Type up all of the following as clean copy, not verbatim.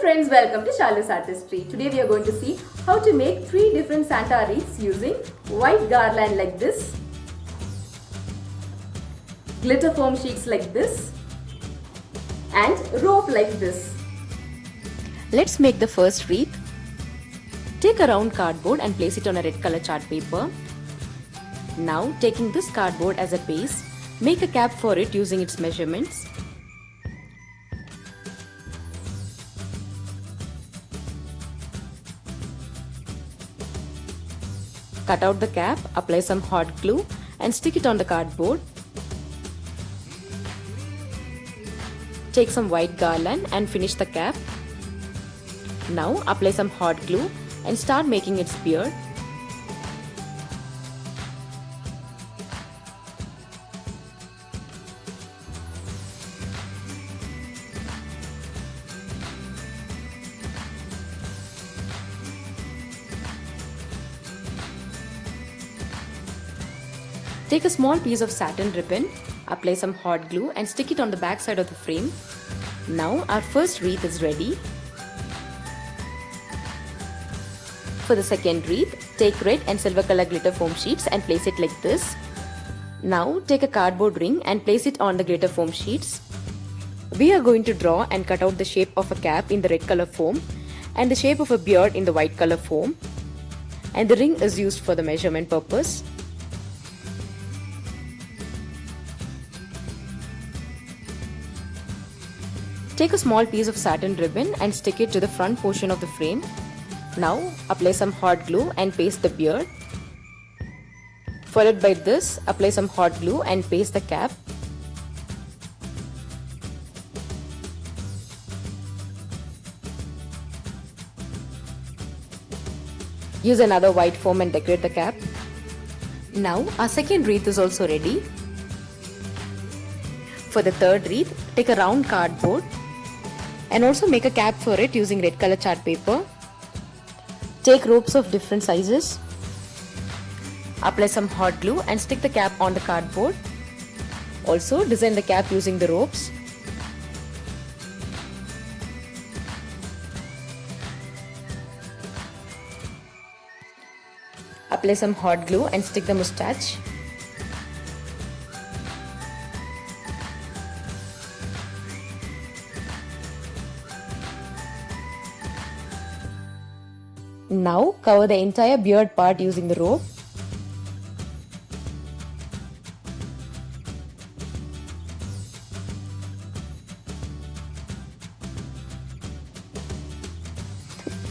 friends, welcome to Shalu's Artistry. Today we are going to see how to make 3 different Santa wreaths using white garland like this, glitter foam sheets like this, and rope like this. Let's make the first wreath. Take a round cardboard and place it on a red color chart paper. Now, taking this cardboard as a base, make a cap for it using its measurements. Cut out the cap, apply some hot glue and stick it on the cardboard. Take some white garland and finish the cap. Now apply some hot glue and start making its beard. Take a small piece of satin ribbon, apply some hot glue and stick it on the back side of the frame. Now our first wreath is ready. For the second wreath, take red and silver color glitter foam sheets and place it like this. Now take a cardboard ring and place it on the glitter foam sheets. We are going to draw and cut out the shape of a cap in the red color foam and the shape of a beard in the white color foam. And the ring is used for the measurement purpose. Take a small piece of satin ribbon and stick it to the front portion of the frame. Now apply some hot glue and paste the beard. Followed by this, apply some hot glue and paste the cap. Use another white foam and decorate the cap. Now our second wreath is also ready. For the third wreath, take a round cardboard and also make a cap for it using red color chart paper. Take ropes of different sizes. Apply some hot glue and stick the cap on the cardboard. Also design the cap using the ropes. Apply some hot glue and stick the mustache. Now cover the entire beard part using the rope.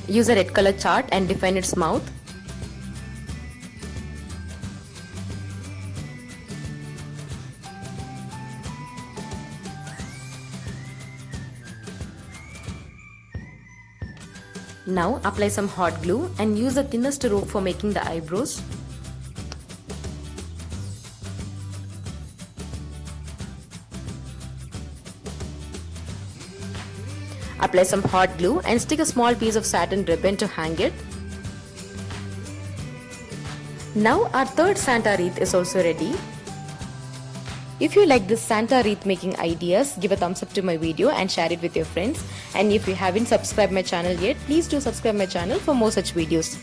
Use a red color chart and define its mouth. Now apply some hot glue and use the thinnest rope for making the eyebrows. Apply some hot glue and stick a small piece of satin ribbon to hang it. Now our third Santa wreath is also ready. If you like this Santa wreath making ideas, give a thumbs up to my video and share it with your friends. And if you haven't subscribed my channel yet, please do subscribe my channel for more such videos.